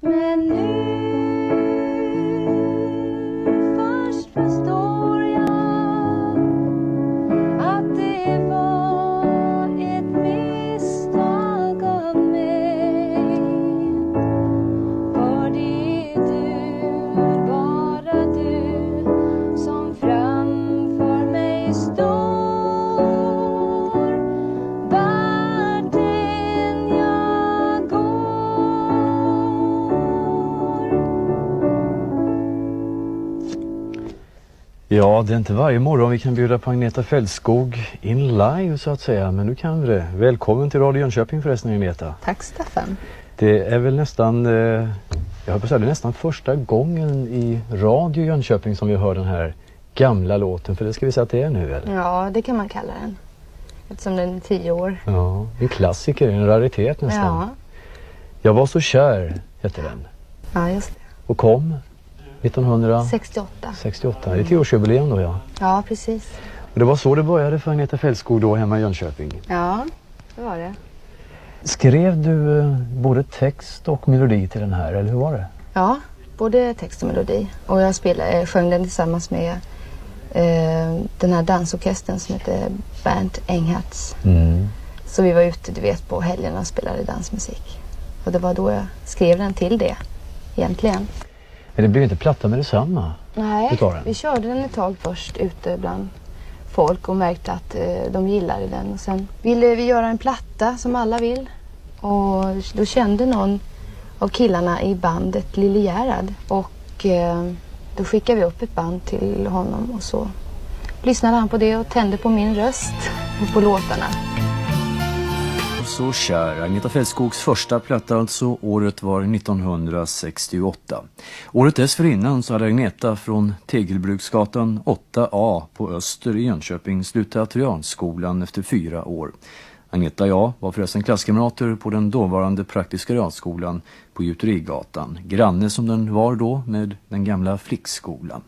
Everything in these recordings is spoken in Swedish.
Men nu först förstår jag att det var ett misstag av mig. För det är du, bara du, som framför mig står. Vart än jag går. Ja, det är inte varje morgon vi kan bjuda på Agneta Fältskog in live så att säga, men nu kan vi det. Välkommen till Radio Jönköping förresten, Agneta. Tack Staffan. Det är väl nästan, jag höll på att säga, det är nästan första gången i Radio Jönköping som vi hör den här gamla låten, för det ska vi säga att det är nu, eller? Ja, det kan man kalla den. Eftersom den är 10 år. Ja, en klassiker, en raritet nästan. Ja, Jag var så kär, hette den. ja just det. Och kom 1968. 68. Det är 10-årsjubileum då, ja. Ja, precis. Och det var så det började för Agneta Fältskog då hemma i Jönköping. Ja, det var det. Skrev du både text och melodi till den här, eller hur var det? Ja, både text och melodi. Och jag sjöng den tillsammans med den här dansorkestern som heter Bernt Enghats. Så vi var ute, du vet, på helgerna och spelade dansmusik. Och det var då jag skrev den till det, egentligen. Men det blev inte platta med detsamma? Nej, utav den. vi körde den ett tag först ute bland folk och märkte att de gillade den. Och sen ville vi göra en platta som alla vill. Och då kände någon av killarna i bandet Lille Gerhard. Och då skickade vi upp ett band till honom och så lyssnade han på det och tände på min röst och på låtarna. Så kär, Agneta Fältskogs första platta alltså, året var 1968. Året dessförinnan så hade Agneta från Tegelbruksgatan 8A på Öster i Jönköping slutat realskolan efter 4 år. Agneta och jag var förresten klasskamrater på den dåvarande praktiska realskolan på Gjuterigatan, granne som den var då med den gamla flickskolan.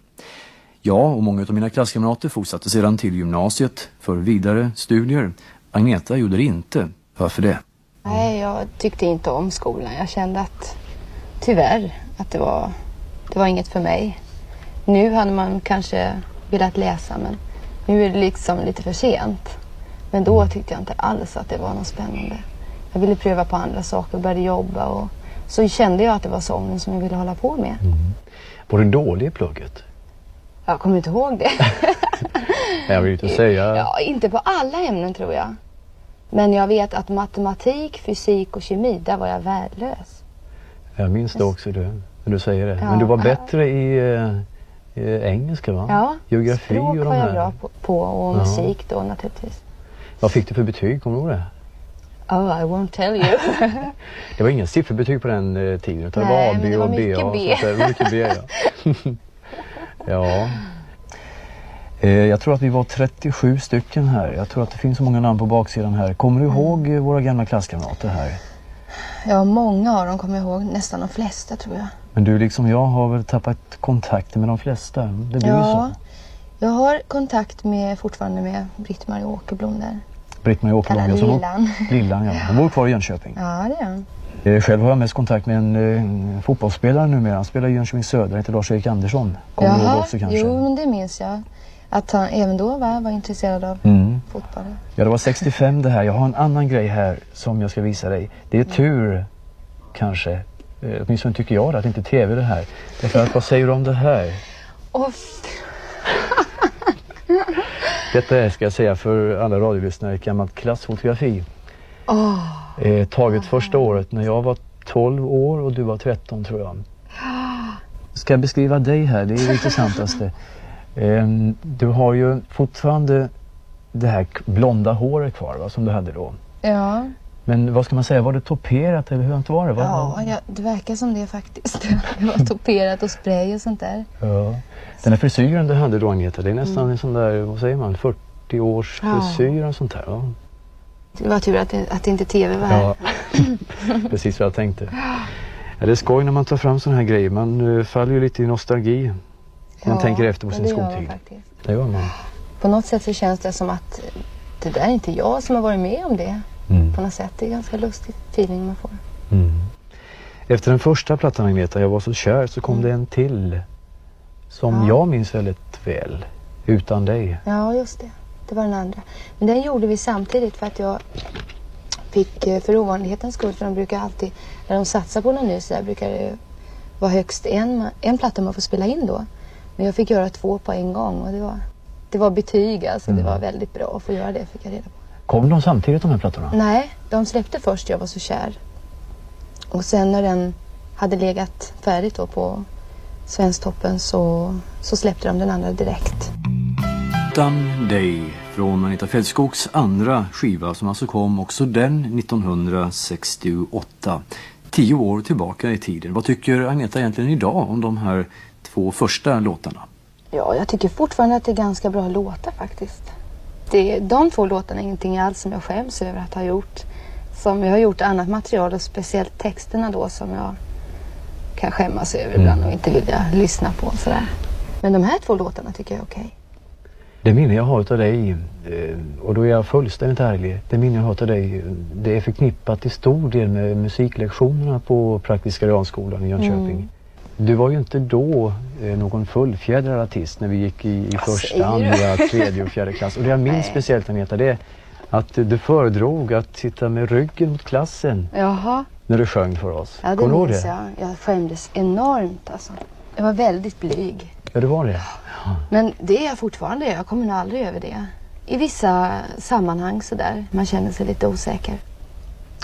Jag och många av mina klasskamrater fortsatte sedan till gymnasiet för vidare studier. Agneta gjorde det inte. Varför det? Nej, jag tyckte inte om skolan. Jag kände att tyvärr att det var inget för mig. Nu hade man kanske velat läsa, men nu är det liksom lite för sent. Men då tyckte jag inte alls att det var något spännande. Jag ville pröva på andra saker, började jobba och så kände jag att det var sången som jag ville hålla på med. Var du dålig i plugget? Jag kommer inte ihåg det. Jag vill inte säga. Ja, inte på alla ämnen tror jag. Men jag vet att matematik, fysik och kemi, där var jag värdelös. Jag minns det också när du säger det. Ja. Men du var bättre i engelska, va? Ja, Geografi språk och de var jag här. bra på och musik då naturligtvis. Vad fick du för betyg, kommer du ihåg det? Oh, I won't tell you. Det var ingen sifferbetyg på den tiden, utan Nej, det var A, men B det var och B. mycket Och B. sånt där. Det var mycket B, ja. Ja. Jag tror att vi var 37 stycken här. Jag tror att det finns så många namn på baksidan här. Kommer du ihåg våra gamla klasskamrater här? Ja, många av dem kommer jag ihåg. Nästan de flesta tror jag. Men du liksom jag har väl tappat kontakten med de flesta. Det blir ju så. Jag har kontakt fortfarande med Britt-Marie Åkerblom där. Britt-Marie Åkerblom. Kallad Lillan. Lillan, ja. Hon bor kvar i Jönköping. Ja, det är hon. Själv har jag mest kontakt med en fotbollsspelare numera. Han spelar i Jönköping Söder. Han heter Lars-Erik Andersson. Kommer du ihåg också kanske? Jo, men det minns jag. Att han även då var intresserad av fotboll. Ja, det var 65 det här. Jag har en annan grej här som jag ska visa dig. Det är tur, kanske. Åtminstone tycker jag att det inte är tv det här. Därför att, vad säger du om det här? Detta är, ska jag säga för alla radiolyssnare, ett gammalt klassfotografi. Taget första året när jag var 12 år och du var 13 tror jag. Ska jag beskriva dig här? Det är det intressantaste. Du har ju fortfarande det här blonda håret kvar, va, som du hade då. Ja. Men vad ska man säga, var det toperat eller hur var det? Ja, det verkar som det faktiskt. Det var toperat och spray och sånt där. Ja. Den här frisyren du hade då, Agneta, det är nästan en sån där, vad säger man, 40-års frisyr och sånt där. Ja. Det var tur att inte tv var här. Ja, precis vad jag tänkte. Ja, det är skoj när man tar fram såna här grejer. Man faller ju lite i nostalgi. Man tänker efter på sin skoltid. Det gör man. På något sätt så känns det som att det där är inte jag som har varit med om det. På något sätt. Det är ganska lustigt feeling man får. Efter den första plattan, Agneta, Jag var så kär, så kom det en till som jag minns väldigt väl, Utan dig. Ja, just det. Det var den andra. Men den gjorde vi samtidigt för att jag fick för ovanlighetens skull, för de brukar alltid, när de satsar på någon ny så där, brukar det vara högst en platta man får spela in då. Men jag fick göra 2 på en gång och det var betyg, alltså det var väldigt bra att få göra det, fick jag reda på. Kom de samtidigt, de här plattorna? Nej, de släppte först Jag var så kär. Och sen när den hade legat färdigt då på Svensktoppen så släppte de den andra direkt. Utan dig från Agneta Fältskogs andra skiva som alltså kom också den 1968. 10 år tillbaka i tiden. Vad tycker Agneta egentligen idag om de här 2 första låtarna? Ja, jag tycker fortfarande att det är ganska bra låtar faktiskt. De 2 låtarna är ingenting alls som jag skäms över att ha gjort. Som jag har gjort annat material och speciellt texterna då som jag kan skämmas över ibland och inte vilja lyssna på och sådär. Men de här 2 låtarna tycker jag är okej. Det minne jag har av dig, och då är jag fullständigt ärlig, det minne jag har av dig, det är förknippat till stor del med musiklektionerna på Praktiska realskolan i Jönköping. Du var ju inte då någon fullfjädrad artist när vi gick i första, andra, tredje och fjärde klass. Och det jag minns speciellt, Agneta, det är att du föredrog att sitta med ryggen mot klassen. Jaha. När du sjöng för oss. Ja, det minns jag. Jag skämdes enormt alltså. Jag var väldigt blyg. Ja, det var det. Ja. Men det är jag fortfarande. Jag kommer nog aldrig över det. I vissa sammanhang sådär. Man känner sig lite osäker.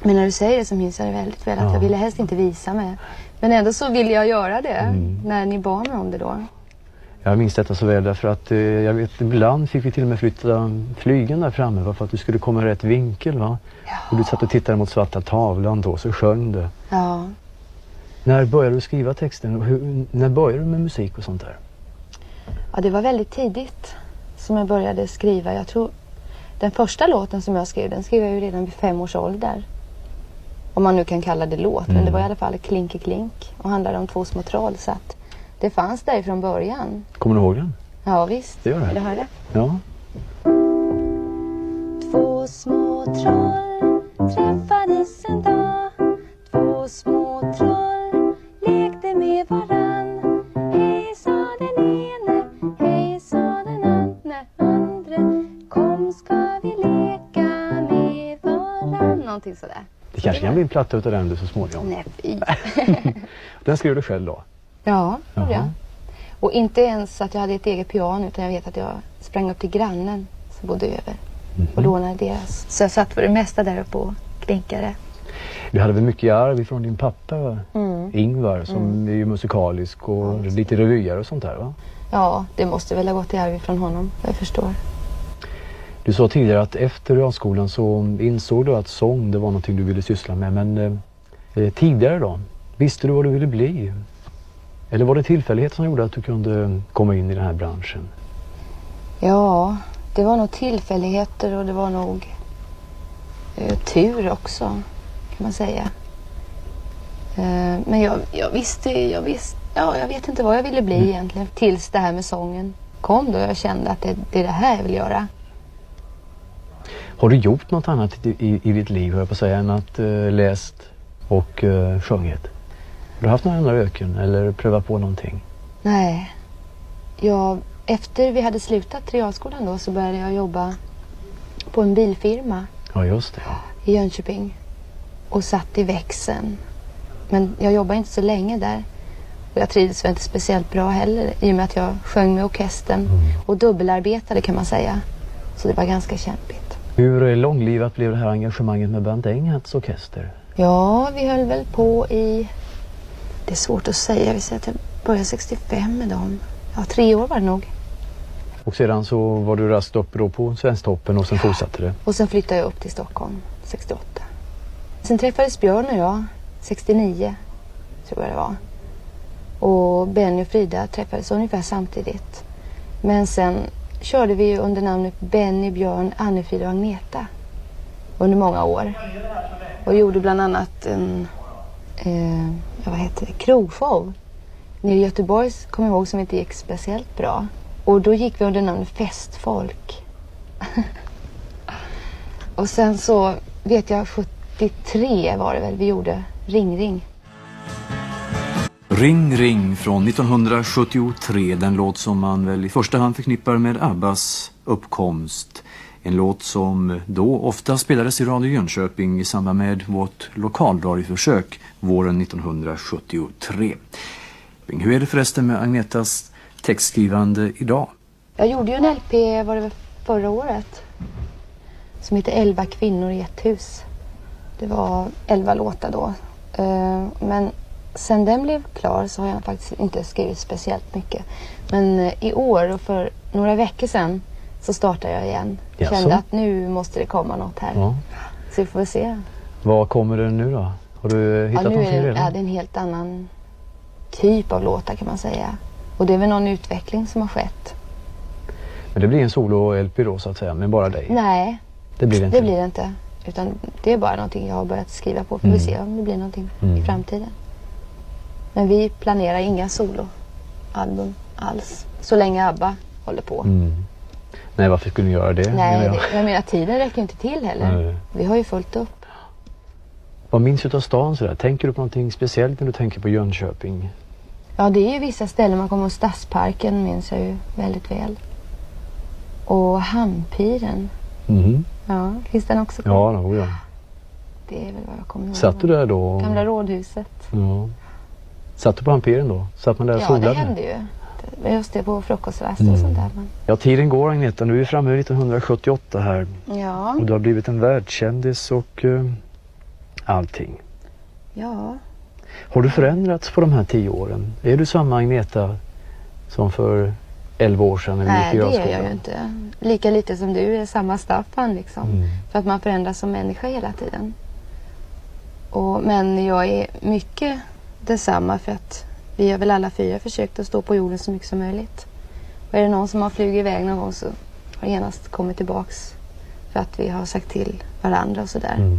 Men när du säger det så minns jag det väldigt väl. Att jag ville helst inte visa mig. Men ändå så ville jag göra det. När ni bad mig om det då. Jag minns detta så väl därför att jag vet, ibland fick vi till och med flytta flygen där framme för att du skulle komma i rätt vinkel, va? Ja. Och du satt och tittade mot svarta tavlan då, så sjöng du. Ja. När började du skriva texten? När började du med musik och sånt där? Ja, det var väldigt tidigt som jag började skriva. Jag tror den första låten som jag skrev, den skrev jag ju redan vid 5 års ålder. Om man nu kan kalla det låt, men det var i alla fall klink och handlade om 2 små troll, så att det fanns där från början. Kommer du ihåg den? Ja, visst. Det gör det. Vill du höra det? Ja. 2 små troll träffades en dag. 2 små troll lekte med varann. Hej sa den ene, hej sa den andra. Kom ska vi leka med varann. Någonting sådär. Det kanske kan bli en platta utav den du så småningom. Nej, fy. Den skrev du själv då? Ja, ja. Och inte ens att jag hade ett eget piano, utan jag vet att jag sprang upp till grannen som bodde över och lånade deras. Så jag satt för det mesta där uppe och klinkade. Du hade väl mycket arv från din pappa, Ingvar, som är ju musikalisk och lite revyer och sånt där, va? Ja, det måste väl ha gått i arv från honom, jag förstår. Du sa tidigare att efter realskolan så insåg du att sång, det var någonting du ville syssla med. Men tidigare då? Visste du vad du ville bli? Eller var det tillfällighet som gjorde att du kunde komma in i den här branschen? Ja, det var nog tillfälligheter och det var nog tur också, kan man säga. Men jag vet inte vad jag ville bli egentligen. Tills det här med sången kom då. Jag kände att det är det här jag vill göra. Har du gjort något annat i ditt liv, hör jag på att säga, än att läst och sjungit? Har du haft några andra öken eller prövat på någonting? Nej. Efter vi hade slutat realskolan då så började jag jobba på en bilfirma. Ja, just det. I Jönköping. Och satt i växeln. Men jag jobbade inte så länge där. Och jag trivdes väl inte speciellt bra heller. I och med att jag sjöng med orkestern. Och dubbelarbetade, kan man säga. Så det var ganska kämpigt. Hur långlivat blev det här engagemanget med Bernt Enghats orkester? Ja, vi höll väl på i... Det är svårt att säga. Vi säger att jag började 65 med dem. Ja, 3 år var det nog. Och sedan så var du raskt upp då på Svensktoppen och sen fortsatte det? Och sen flyttade jag upp till Stockholm 68. Sen träffades Björn och jag 69, tror jag det var. Och Benny och Frida träffades ungefär samtidigt. Men sen körde vi under namnet Benny, Björn, Anne-Frida och Agneta under många år. Och gjorde bland annat en krogshow nere i Göteborg, kommer jag ihåg, som inte gick speciellt bra. Och då gick vi under namnet Festfolk. Och sen så vet jag 73 var det väl vi gjorde Ring Ring. Ring ring från 1973, den låt som man väl i första hand förknippar med Abbas uppkomst. En låt som då ofta spelades i Radio Jönköping i samband med vårt lokaldadioförsök våren 1973. Hur är det förresten med Agnetas textskrivande idag? Jag gjorde ju en LP, var det väl förra året, som heter 11 kvinnor i ett hus. Det var 11 låtar då. Men sen den blev klar så har jag faktiskt inte skrivit speciellt mycket. Men i år och för några veckor sedan så startade jag igen. Jaså? Kände att nu måste det komma något här. Ja. Så vi får se. Vad kommer det nu då? Har du hittat Nu någonting är redan? det en helt annan typ av låtar kan man säga. Och det är väl någon utveckling som har skett. Men det blir en solo-LP då så att säga, med bara dig? Nej, Det blir det inte. det blir det inte. Utan det är bara någonting jag har börjat skriva på. Får vi se om det blir någonting i framtiden. Men vi planerar inga soloalbum alls. Så länge ABBA håller på. Nej, varför skulle ni göra det? Nej, menar jag. jag menar tiden räcker inte till heller. Nej. Vi har ju fullt upp. Vad minns du av stan sådär? Tänker du på någonting speciellt när du tänker på Jönköping? Ja, det är ju vissa ställen. Man kommer till Stadsparken minns jag ju väldigt väl. Och Hampiren. Ja, finns den också kvar? Ja, ja. Det är väl vad jag kommer ihåg. Satt du där då? Gamla rådhuset. Ja. Satt du på Hampiren då? Satt man där och Ja, solade? det hände ju. Just det, på frukostrast och sånt där. Men... Ja, tiden går Agneta. Nu är vi framme vid 1978 här. Ja, Och du har blivit en världskändis och allting. ja. Har du förändrats på de här 10 åren? Är du samma Agneta som för 11 år sedan när vi Nej, gick i det är görskolan? jag ju inte. Lika lite som du är samma Staffan liksom. För att man förändras som människa hela tiden. Men jag är mycket detsamma för att vi har väl alla 4 försökt att stå på jorden så mycket som möjligt. Och är det någon som har flugit iväg någon gång så har det genast kommit tillbaks för att vi har sagt till varandra och sådär.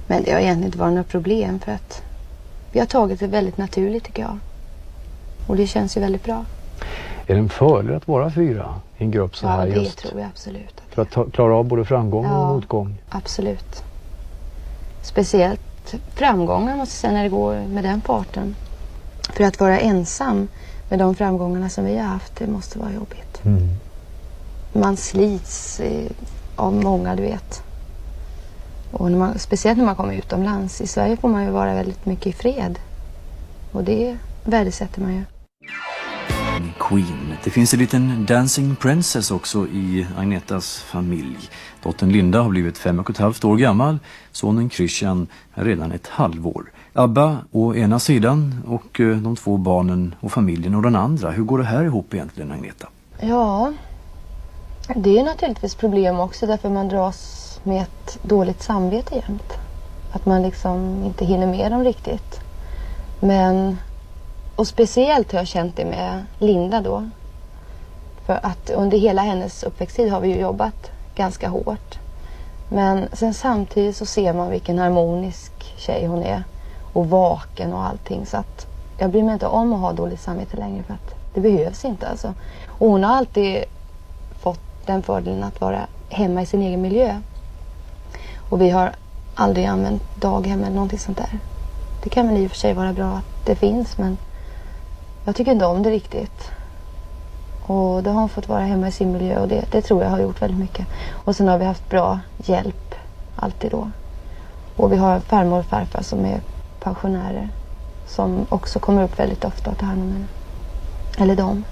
Men det har egentligen inte varit något problem för att vi har tagit det väldigt naturligt tycker jag. Och det känns ju väldigt bra. Är det en fördel att vara 4 i en grupp så Ja, här det just? tror jag absolut. För att klara av både framgång och motgång? Absolut. Speciellt framgångar måste jag säga när det går med den farten. För att vara ensam med de framgångarna som vi har haft, det måste vara jobbigt. Man slits av många, du vet. Och speciellt när man kommer utomlands. I Sverige får man ju vara väldigt mycket i fred. Och det värdesätter man ju. Queen. Det finns en liten dancing princess också i Agnetas familj. Dottern Linda har blivit 5,5 år gammal. Sonen Christian är redan ett halvår. Abba å ena sidan och de 2 barnen och familjen och den andra. Hur går det här ihop egentligen, Agneta? Ja, det är naturligtvis problem också därför man dras med ett dåligt samvete jämt. Att man liksom inte hinner med dem riktigt. Och speciellt har jag känt det med Linda då. För att under hela hennes uppväxttid har vi ju jobbat ganska hårt. Men sen samtidigt så ser man vilken harmonisk tjej hon är. Och vaken och allting. Så att jag bryr mig inte om att ha dåligt samvete längre för att det behövs inte alltså. Och hon har alltid fått den fördelen att vara hemma i sin egen miljö. Och vi har aldrig använt daghem eller någonting sånt där. Det kan väl i och för sig vara bra att det finns men jag tycker inte om det riktigt. Och då har hon fått vara hemma i sin miljö och det tror jag har gjort väldigt mycket. Och sen har vi haft bra hjälp alltid då. Och vi har farmor och farfar som är pensionärer som också kommer upp väldigt ofta och tar hand om henne. Eller dem.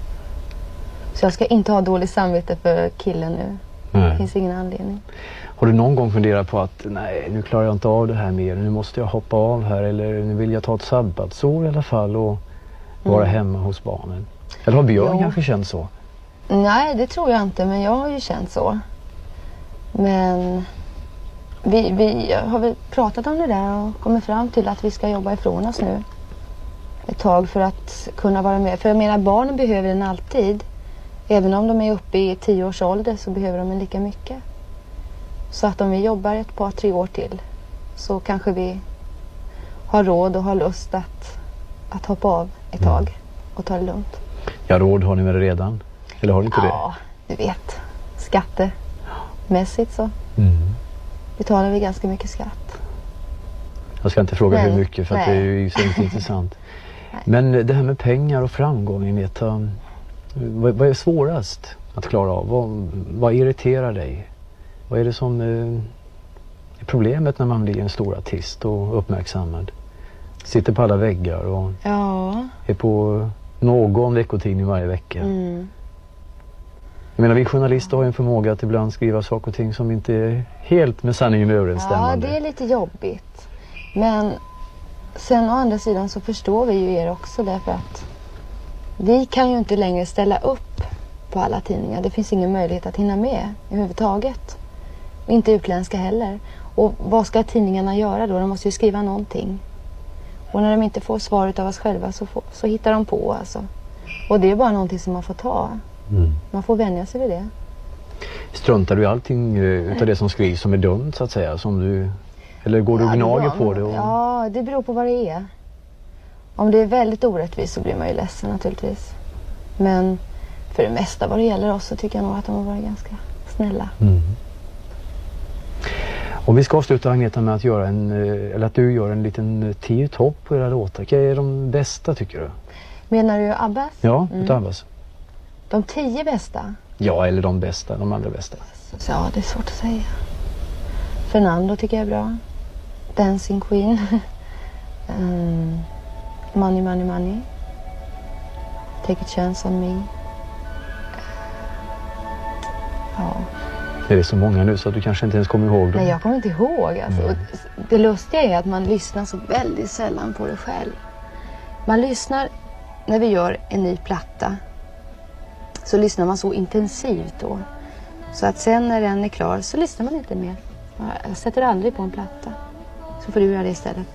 Så jag ska inte ha dåligt samvete för killen nu. Nej. Det finns ingen anledning. Har du någon gång funderat på att nej, nu klarar jag inte av det här mer. Nu måste jag hoppa av här eller nu vill jag ta ett sabbatsår i alla fall och vara hemma hos barnen. Eller har Björn kanske känt så? Nej, det tror jag inte, men jag har ju känt så. Men vi har väl pratat om det där och kommit fram till att vi ska jobba ifrån oss nu ett tag för att kunna vara med. För jag menar, barnen behöver den alltid. Även om de är uppe i 10 års ålder så behöver de en lika mycket. Så att om vi jobbar ett par 3 år till så kanske vi har råd och har lust att hoppa av ett tag och ta det lugnt. Ja, råd har ni väl redan? Eller har ni inte det? Ja, du vet. Skattemässigt så betalar vi ganska mycket skatt. Jag ska inte fråga Men, hur mycket för att det är ju så inte intressant. Men det här med pengar och framgång, Agneta, vad är svårast att klara av? Vad irriterar dig? Vad är det som är problemet när man blir en stor artist och uppmärksammad? Sitter på alla väggar och är på någon veckotidning varje vecka. Jag menar, vi journalister har ju en förmåga att ibland skriva saker och ting som inte är helt med sanningen överensstämmande. Ja, det är lite jobbigt. Men sen å andra sidan så förstår vi ju er också, därför att vi kan ju inte längre ställa upp på alla tidningar. Det finns ingen möjlighet att hinna med överhuvudtaget. Inte utländska heller. Och vad ska tidningarna göra då? De måste ju skriva någonting. Och när de inte får svaret av oss själva så hittar de på alltså. Och det är bara någonting som man får ta. Man får vänja sig vid det. Struntar du i allting utav det som skrivs som är dumt så att säga? Eller går du och gnager på det? Ja, det beror på vad det är. Om det är väldigt orättvist så blir man ju ledsen naturligtvis. Men för det mesta vad det gäller oss så tycker jag nog att de har varit ganska snälla. Om vi ska avsluta, Agneta, med att att du gör en liten 10 topp på era låtar. Vilka är de bästa tycker du? Menar du Abbas? Ja, Abbas. De 10 bästa? Ja, eller de bästa, de allra bästa. Ja, det är svårt att säga. Fernando tycker jag är bra. Dancing Queen. Money, Money, Money. Take a Chance on Me. Ja. Det är så många nu så att du kanske inte ens kommer ihåg dem. Nej, jag kommer inte ihåg. Alltså. Det lustiga är att man lyssnar så väldigt sällan på det själv. Man lyssnar när vi gör en ny platta. Så lyssnar man så intensivt då. Så att sen när den är klar så lyssnar man inte mer. Jag sätter aldrig på en platta. Så får du göra det istället.